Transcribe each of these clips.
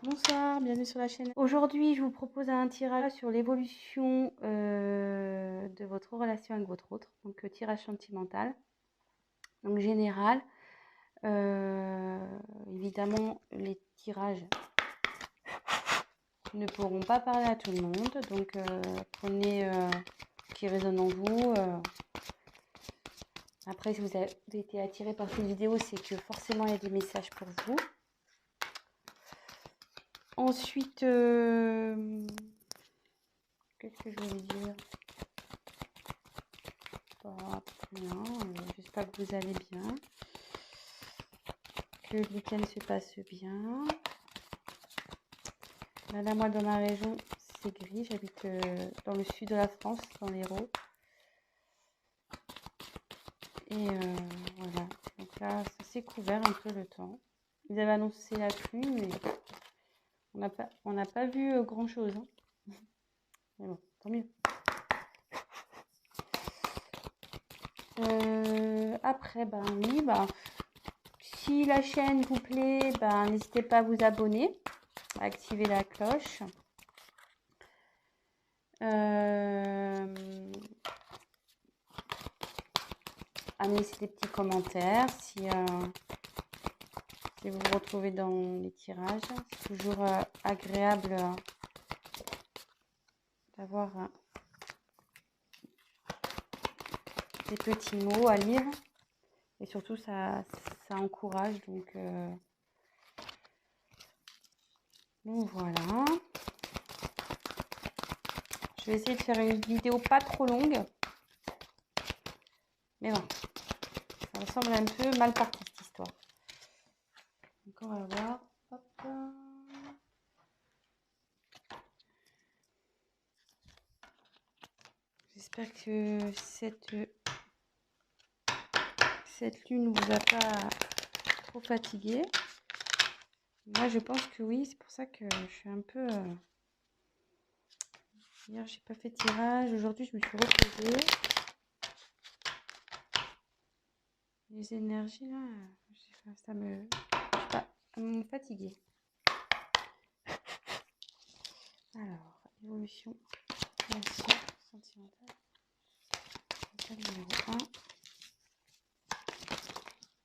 Bonsoir, bienvenue sur la chaîne. Aujourd'hui, je vous propose un tirage sur l'évolution de votre relation avec votre autre. Donc, tirage sentimental. Donc, général. Évidemment, les tirages ne pourront pas parler à tout le monde. Donc, prenez ce qui résonne en vous. Après, si vous avez été attiré par cette vidéo, c'est que forcément, il y a des messages pour vous. Ensuite, qu'est-ce que je voulais dire? Rien, j'espère que vous allez bien, que le week-end se passe bien. Là, moi, dans ma région, c'est gris. J'habite dans le sud de la France, dans l'Hérault. Et voilà. Donc là, ça s'est couvert un peu le temps. Ils avaient annoncé la pluie, mais on n'a pas vu grand-chose. Hein. Mais bon, tant mieux. Après, ben oui, si la chaîne vous plaît, n'hésitez pas à vous abonner, à activer la cloche. À me laisser des petits commentaires si vous vous retrouvez dans les tirages. C'est toujours agréable d'avoir des petits mots à lire. Et surtout, ça encourage. Donc voilà. Je vais essayer de faire une vidéo pas trop longue. Mais bon, ça me semble un peu mal parti cette histoire. Donc on va voir. Hop. J'espère que cette lune ne vous a pas trop fatigué. Moi, je pense que oui. C'est pour ça que je suis un peu... Hier, j'ai pas fait de tirage. Aujourd'hui, je me suis reposée. Les énergies, là, ça me... me fatiguer. Alors, évolution, relation sentimentale. Numéro 1.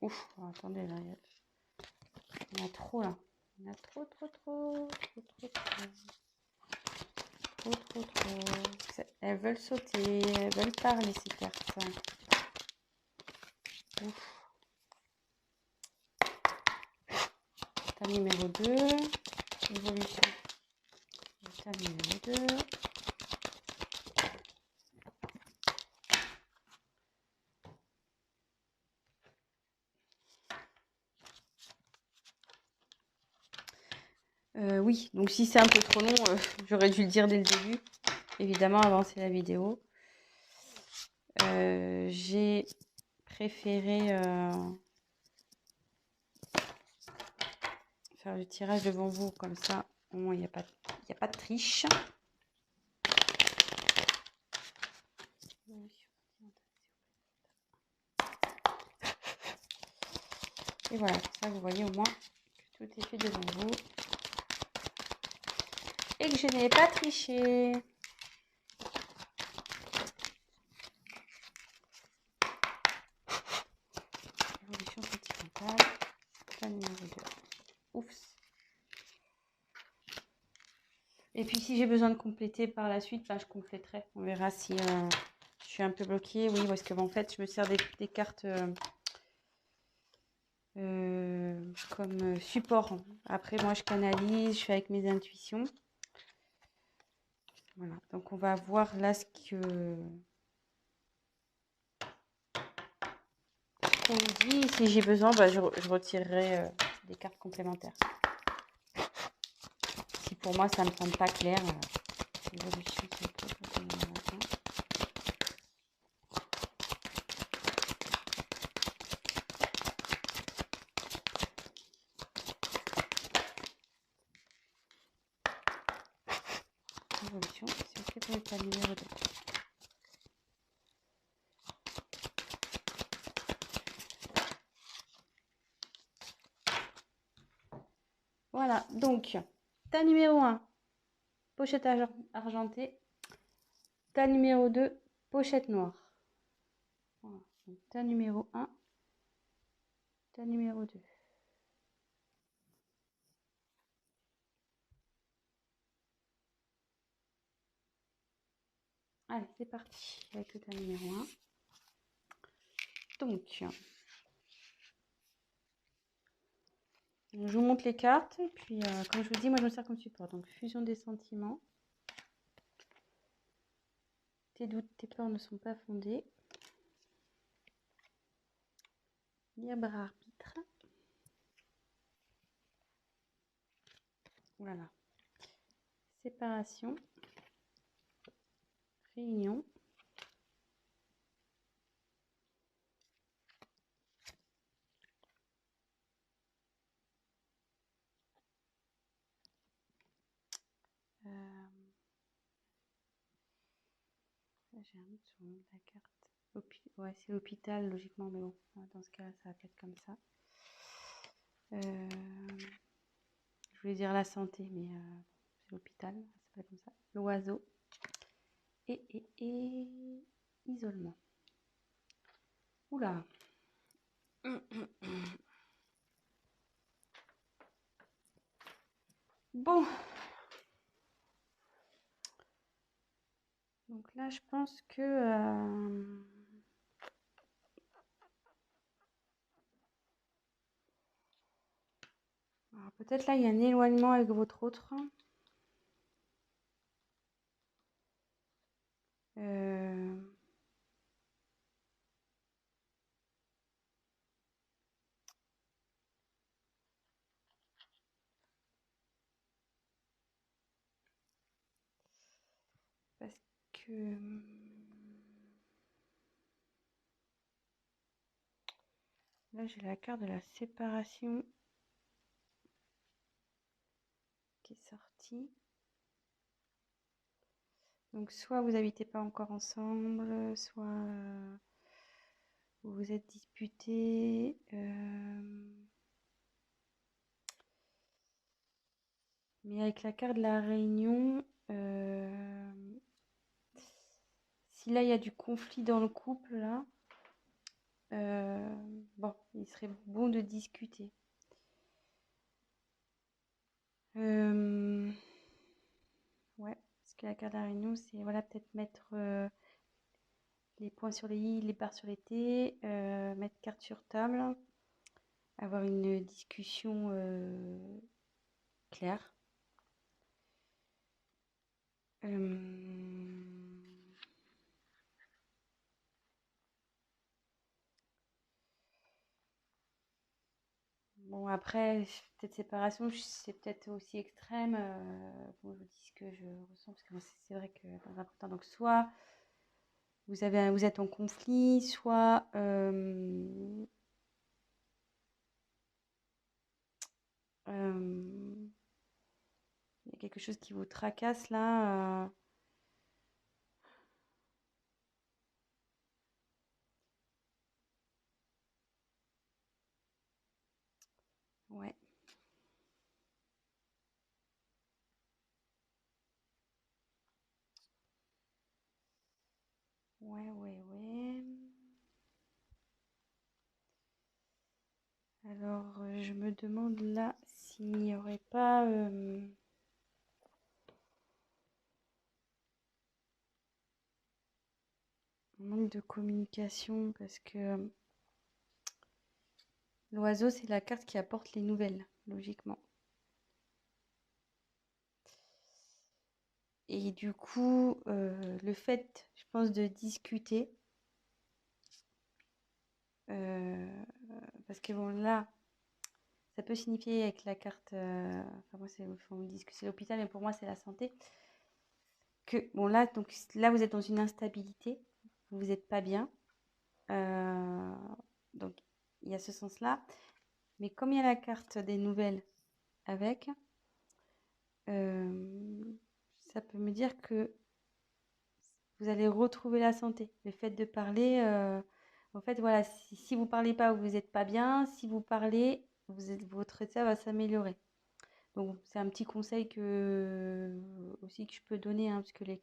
Ouf, oh, attendez, là, il y en a trop, là. Il y en a trop. Elles veulent sauter, elles veulent parler, ces cartes. Ouf. État numéro 2. Évolution. État numéro 2. Oui, donc si c'est un peu trop long, j'aurais dû le dire dès le début. Évidemment, avancer la vidéo. J'ai préféré faire le tirage devant vous, comme ça, au moins il n'y a pas de triche. Et voilà, comme ça vous voyez au moins que tout est fait devant vous. Et que je n'ai pas triché. Évolution sentimentale. Plan numéro 2. Oups. Et puis si j'ai besoin de compléter par la suite, je compléterai. On verra si je suis un peu bloquée. Oui, parce que en fait, je me sers des cartes comme support. Après, moi, je canalise, je fais avec mes intuitions. Voilà, donc on va voir là ce qu'on dit. Si j'ai besoin, je retirerai des cartes complémentaires. Si pour moi, ça ne me semble pas clair, évolution, c'est ok pour l'état numéro 2. Voilà, donc Tas numéro 1, pochette argentée. Tas numéro 2, pochette noire. Voilà. Donc, tas numéro 1, tas numéro 2. Allez, c'est parti avec le tas numéro 1. Donc, je vous montre les cartes. Et puis, comme je vous dis, moi, je me sers comme support. Donc, fusion des sentiments. Tes doutes, tes peurs ne sont pas fondés. Libre arbitre. Voilà. Séparation. Réunion. J'ai un doute sur le nom de la carte. Ouais, c'est l'hôpital, logiquement, mais bon, dans ce cas-là, ça va peut-être comme ça. Je voulais dire la santé, mais c'est l'hôpital, ça s'appelle comme ça. L'oiseau. Et isolement. Oula. Bon. Donc là, je pense que... alors peut-être là, il y a un éloignement avec votre autre. Parce que... là, j'ai la carte de la séparation qui est sortie. Donc, soit vous n'habitez pas encore ensemble, soit vous vous êtes disputés. Mais avec la carte de la réunion, si là, il y a du conflit dans le couple, là, bon, il serait bon de discuter. Ouais, parce que la carte de la réunion, c'est voilà, peut-être mettre les points sur les i, les barres sur les t, mettre carte sur table, avoir une discussion claire. Bon, après, peut-être séparation, c'est peut-être aussi extrême. Bon, je vous dis ce que je ressens, parce que c'est vrai que dans un premier temps, donc soit vous êtes en conflit, soit il y a quelque chose qui vous tracasse là. Ouais. Ouais. Alors, je me demande là s'il n'y aurait pas un manque de communication, parce que l'oiseau, c'est la carte qui apporte les nouvelles, logiquement. Et du coup, le fait, je pense, de discuter, parce que bon, là, ça peut signifier avec la carte, enfin moi, on me dit que c'est l'hôpital, mais pour moi, c'est la santé, que bon, là, donc, là, vous êtes dans une instabilité, vous n'êtes pas bien, donc il y a ce sens-là, mais comme il y a la carte des nouvelles avec, ça peut me dire que vous allez retrouver la santé. Le fait de parler, en fait, voilà, si vous ne parlez pas, vous n'êtes pas bien. Si vous parlez, votre état va s'améliorer. Bon, c'est un petit conseil aussi que je peux donner, hein, parce que les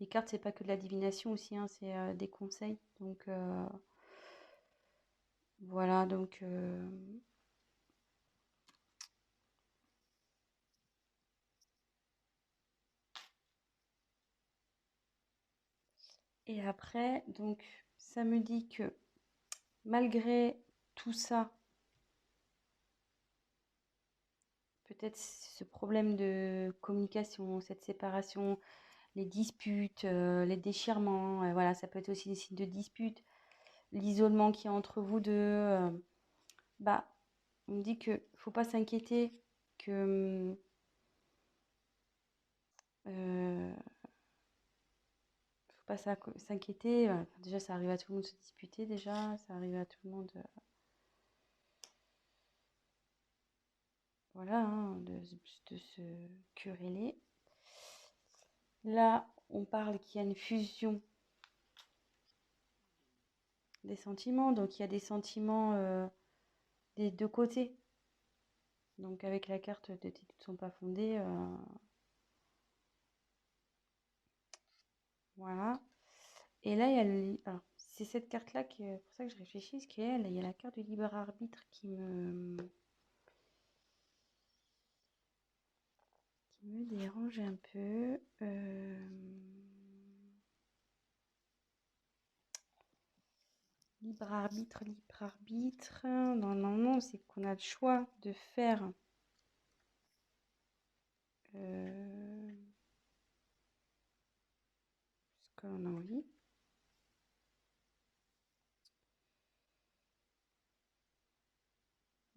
cartes, c'est pas que de la divination aussi, hein, c'est des conseils. Donc voilà, donc et après, donc ça me dit que malgré tout ça, peut-être ce problème de communication, cette séparation, les disputes, les déchirements, voilà, ça peut être aussi des signes de dispute, l'isolement qu'il y a entre vous deux. Bah, on me dit que faut pas s'inquiéter, que faut pas s'inquiéter. Enfin, déjà, ça arrive à tout le monde de se disputer, déjà, ça arrive à tout le monde, voilà, hein, de se quereller. Là, on parle qu'il y a une fusion des sentiments, donc il y a des sentiments des deux côtés. Donc avec la carte de tes doutes ne sont pas fondés, voilà. Et là, il y a alors, c'est cette carte-là qui est pour ça que je réfléchis, parce qu'il y a la carte du libre arbitre qui me dérange un peu. Libre arbitre, libre arbitre. Normalement, c'est qu'on a le choix de faire ce qu'on a envie.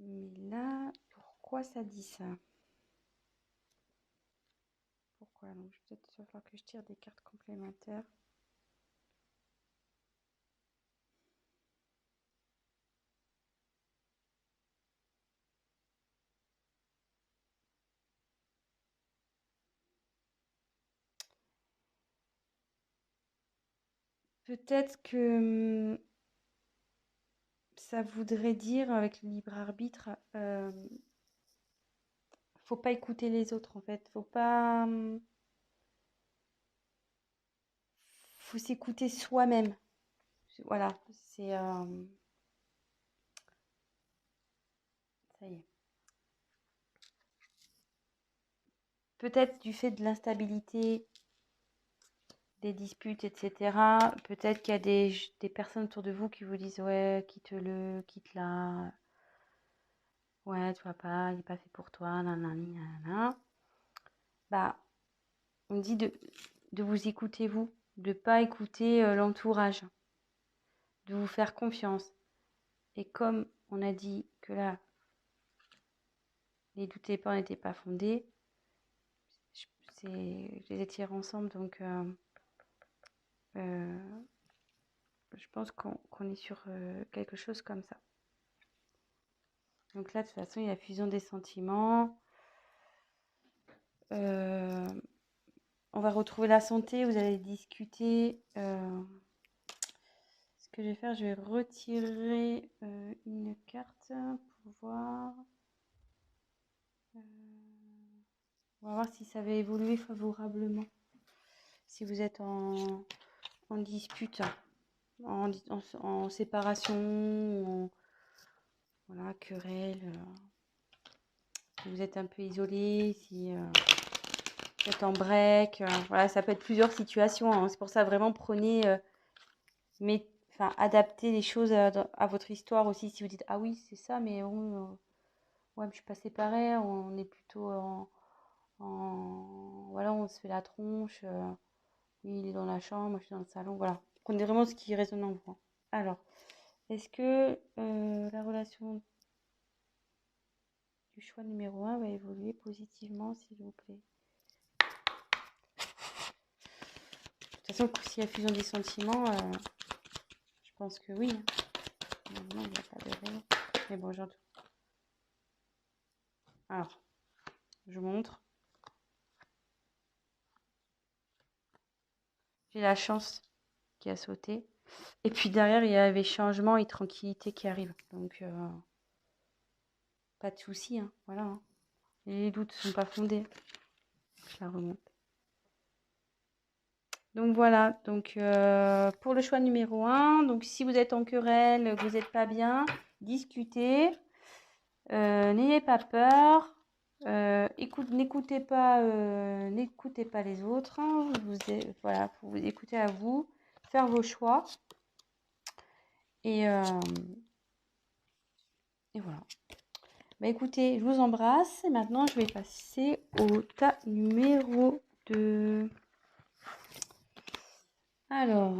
Mais là, pourquoi ça dit ça? Pourquoi? Donc, peut-être il va falloir que je tire des cartes complémentaires. Peut-être que ça voudrait dire, avec le libre arbitre, faut pas écouter les autres en fait. Faut s'écouter soi-même. Voilà, c'est ça y est. Peut-être du fait de l'instabilité, des disputes, etc. Peut-être qu'il y a des personnes autour de vous qui vous disent ouais, quitte-le, quitte-la. Ouais, tu vois pas, il n'est pas fait pour toi, nanani, nanana. Bah, on dit de vous écouter vous, de pas écouter l'entourage, de vous faire confiance. Et comme on a dit que là, les doutes et peurs n'étaient pas fondés, je les ai tirés ensemble, donc je pense qu'on est sur quelque chose comme ça. Donc là, de toute façon, il y a fusion des sentiments. On va retrouver la santé, vous allez discuter. Ce que je vais faire, je vais retirer une carte pour voir. On va voir si ça va évoluer favorablement. Si vous êtes en dispute, en séparation, voilà, querelle, si vous êtes un peu isolé, si vous êtes en break, voilà, ça peut être plusieurs situations, hein. C'est pour ça, vraiment, prenez, adaptez les choses à votre histoire aussi. Si vous dites, ah oui, c'est ça, mais bon, ouais, mais je suis pas séparée, on est plutôt voilà, on se fait la tronche, lui, il est dans la chambre, moi, je suis dans le salon, voilà. Prenez vraiment ce qui résonne en vous. Alors, est-ce que la relation du choix numéro 1 va évoluer positivement, s'il vous plaît? De toute façon, s'il y a fusion des sentiments, je pense que oui. Normalement, il n'y a pas de raison. Mais bon, j'entends. Alors, je vous montre. J'ai la chance qui a sauté. Et puis derrière, il y avait changement et tranquillité qui arrive. Donc, pas de souci, hein. Voilà, hein. Les doutes ne sont pas fondés. Je la remonte. Donc voilà, donc pour le choix numéro 1, donc si vous êtes en querelle, que vous n'êtes pas bien, discutez, n'ayez pas peur, n'écoutez pas les autres, hein, voilà, faut vous écouter à vous, faire vos choix, et voilà. Bah écoutez, je vous embrasse, et maintenant je vais passer au tas numéro 2. Alors...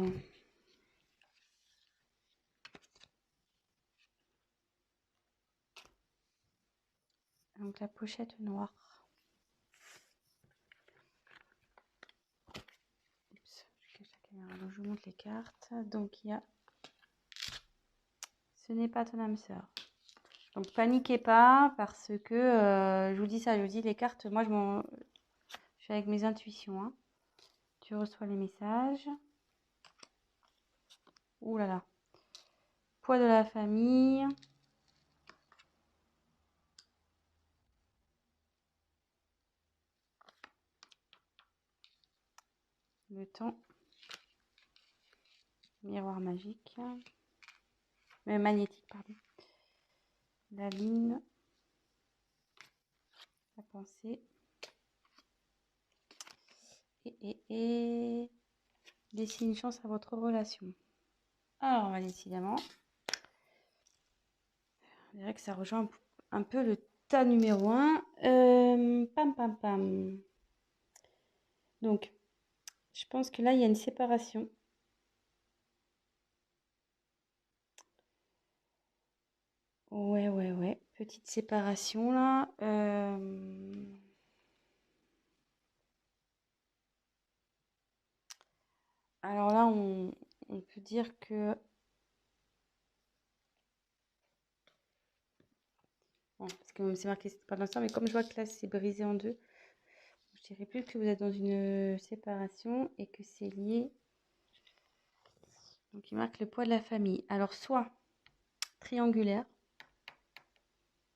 Donc la pochette noire. Oups, je cache la caméra. Donc, je vous montre les cartes. Donc il y a ce n'est pas ton âme sœur. Donc paniquez pas parce que je vous dis ça, je vous dis les cartes, moi je suis avec mes intuitions. Hein. Tu reçois les messages. Ouh là là. Poids de la famille. Le temps. Miroir magique. Magnétique, pardon. La lune. La pensée. Et laissez une chance à votre relation. Alors, décidément, on dirait que ça rejoint un peu le tas numéro 1. Pam, pam, pam. Donc, je pense que là, il y a une séparation. Ouais. Petite séparation, là. Alors là, on peut dire que... Bon, parce que c'est marqué c'est pas dans ça, mais comme je vois que là, c'est brisé en deux, je dirais plus que vous êtes dans une séparation et que c'est lié. Donc, il marque le poids de la famille. Alors, soit triangulaire,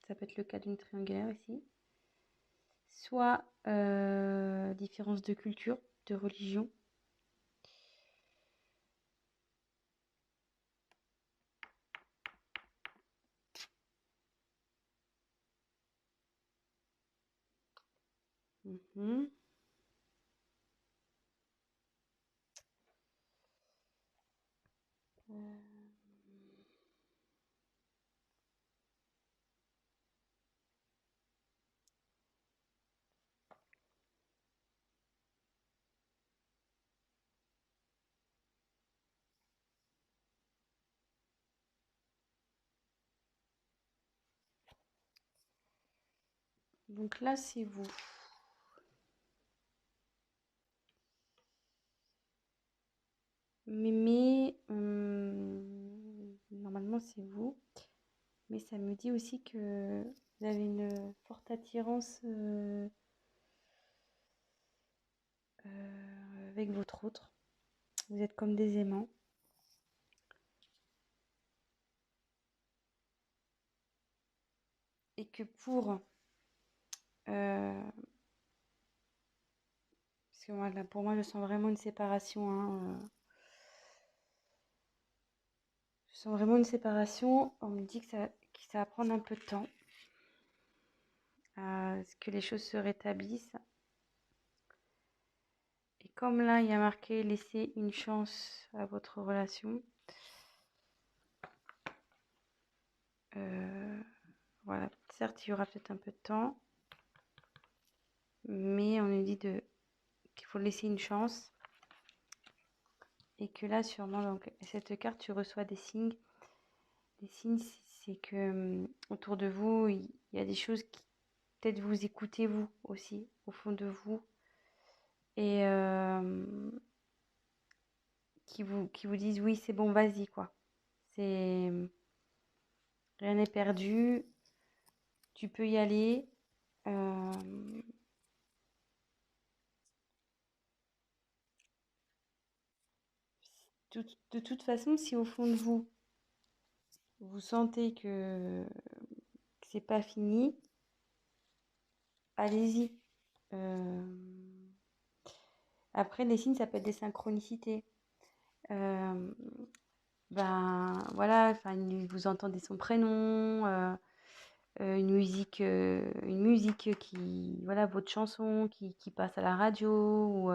ça peut être le cas d'une triangulaire ici, soit différence de culture, de religion. Mhm. Donc là, c'est vous. Mais normalement, c'est vous. Mais ça me dit aussi que vous avez une forte attirance avec votre autre. Vous êtes comme des aimants. Et que pour... parce que moi, là, pour moi, je sens vraiment une séparation. Hein, je sens vraiment une séparation. On me dit que ça va prendre un peu de temps. À ce que les choses se rétablissent. Et comme là, il y a marqué laisser une chance à votre relation. Voilà, certes, il y aura peut-être un peu de temps. Mais on nous dit qu'il faut laisser une chance. Et que là, sûrement, donc, cette carte, tu reçois des signes. Les signes, c'est que autour de vous, il y a des choses qui peut-être vous écoutez vous aussi, au fond de vous. Et qui vous disent oui, c'est bon, vas-y, quoi. C'est rien n'est perdu, tu peux y aller. De toute façon, si au fond de vous, vous sentez que c'est pas fini, allez-y. Après, les signes, ça peut être des synchronicités. Ben voilà, enfin, vous entendez son prénom, une musique qui, voilà, votre chanson qui passe à la radio, ou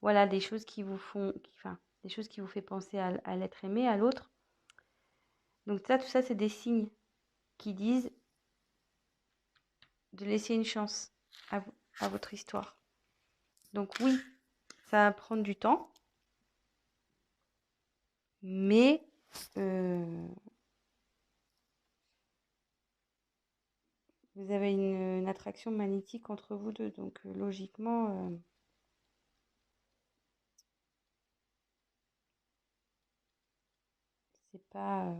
voilà, des choses qui vous font, enfin, des choses qui vous fait penser à l'être aimé, à l'autre. Donc ça, tout ça, c'est des signes qui disent de laisser une chance à votre histoire. Donc oui, ça va prendre du temps, mais vous avez une attraction magnétique entre vous deux. Donc logiquement, c'est pas...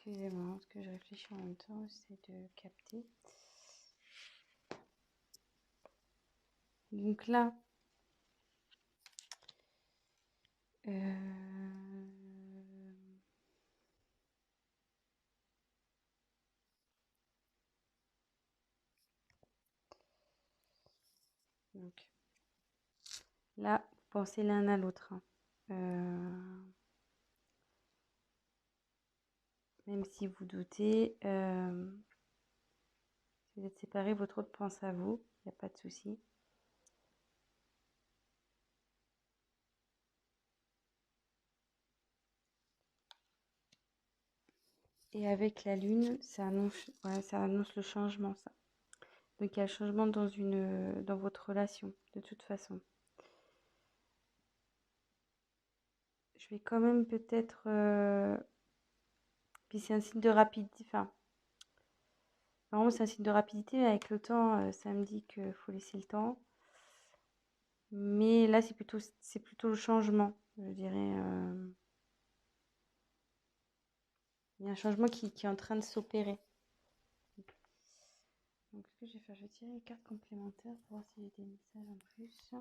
Excusez-moi, parce que je réfléchis en même temps, j'essaie de capter. Donc là, donc là, pensez l'un à l'autre, hein. Même si vous doutez, si vous êtes séparés, votre autre pense à vous, il n'y a pas de souci. Et avec la lune, ça annonce le changement, ça. Donc il y a le changement dans votre relation, de toute façon. Je vais quand même peut-être... puis c'est un signe de rapidité, enfin, normalement c'est un signe de rapidité, mais avec le temps, ça me dit qu'il faut laisser le temps. Mais là, c'est plutôt le changement, je dirais. Il y a un changement qui est en train de s'opérer. Donc, ce que je vais faire, je vais tirer les cartes complémentaires pour voir s'il y a des messages en plus.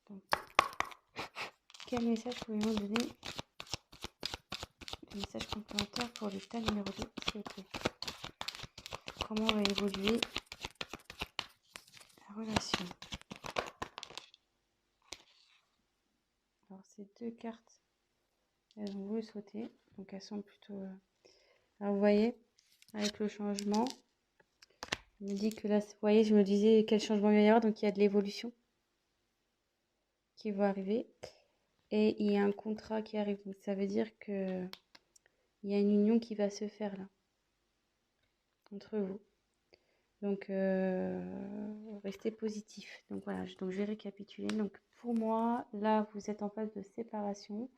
Donc, quel message pouvez-vous donner? Des messages complémentaires pour l'état numéro 2, s'il vous plaît. Comment va évoluer la relation? Alors, ces deux cartes, elles ont voulu sauter. Donc, elles sont plutôt... Alors, vous voyez, avec le changement, je me dis que là, vous voyez, je me disais quel changement il va y avoir. Donc, il y a de l'évolution qui va arriver. Et il y a un contrat qui arrive. Donc, ça veut dire que il y a une union qui va se faire là, entre vous. Donc, restez positif. Donc, voilà. Donc, je vais récapituler. Donc, pour moi, là, vous êtes en phase de séparation.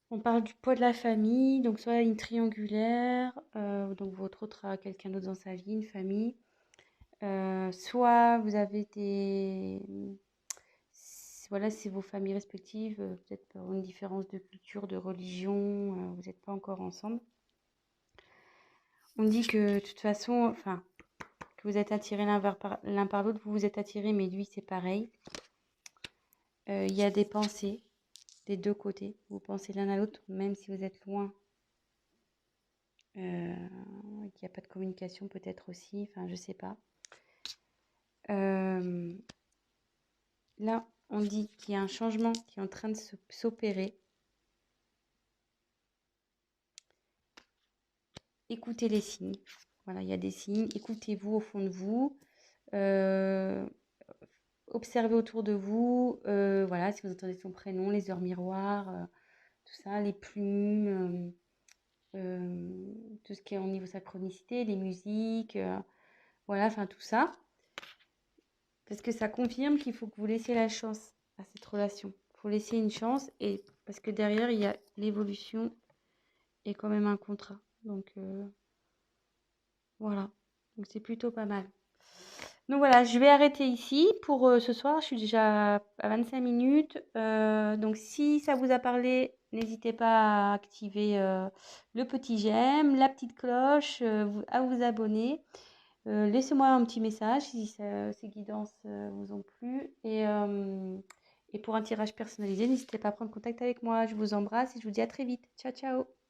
On parle du poids de la famille. Donc, soit une triangulaire. Donc, votre autre a quelqu'un d'autre dans sa vie, une famille. Soit vous avez voilà, c'est vos familles respectives, peut-être pour une différence de culture, de religion, vous n'êtes pas encore ensemble. On dit que de toute façon, enfin, que vous êtes attirés l'un par l'autre, vous vous êtes attirés, mais lui, c'est pareil. Il y a des pensées des deux côtés. Vous pensez l'un à l'autre, même si vous êtes loin. Il n'y a pas de communication peut-être aussi, enfin, je sais pas. Là, on dit qu'il y a un changement qui est en train de s'opérer. Écoutez les signes. Voilà, il y a des signes. Écoutez-vous au fond de vous. Observez autour de vous. Voilà, si vous entendez son prénom, les heures miroirs, tout ça, les plumes, tout ce qui est au niveau synchronicité, les musiques, voilà, enfin tout ça. Parce que ça confirme qu'il faut que vous laissiez la chance à cette relation. Il faut laisser une chance, et parce que derrière, il y a l'évolution et quand même un contrat. Donc, voilà. Donc, c'est plutôt pas mal. Donc voilà, je vais arrêter ici pour ce soir. Je suis déjà à 25 minutes. Donc si ça vous a parlé, n'hésitez pas à activer le petit j'aime, la petite cloche, à vous abonner. Laissez-moi un petit message si ces guidances vous ont plu. Et pour un tirage personnalisé, n'hésitez pas à prendre contact avec moi. Je vous embrasse et je vous dis à très vite. Ciao, ciao!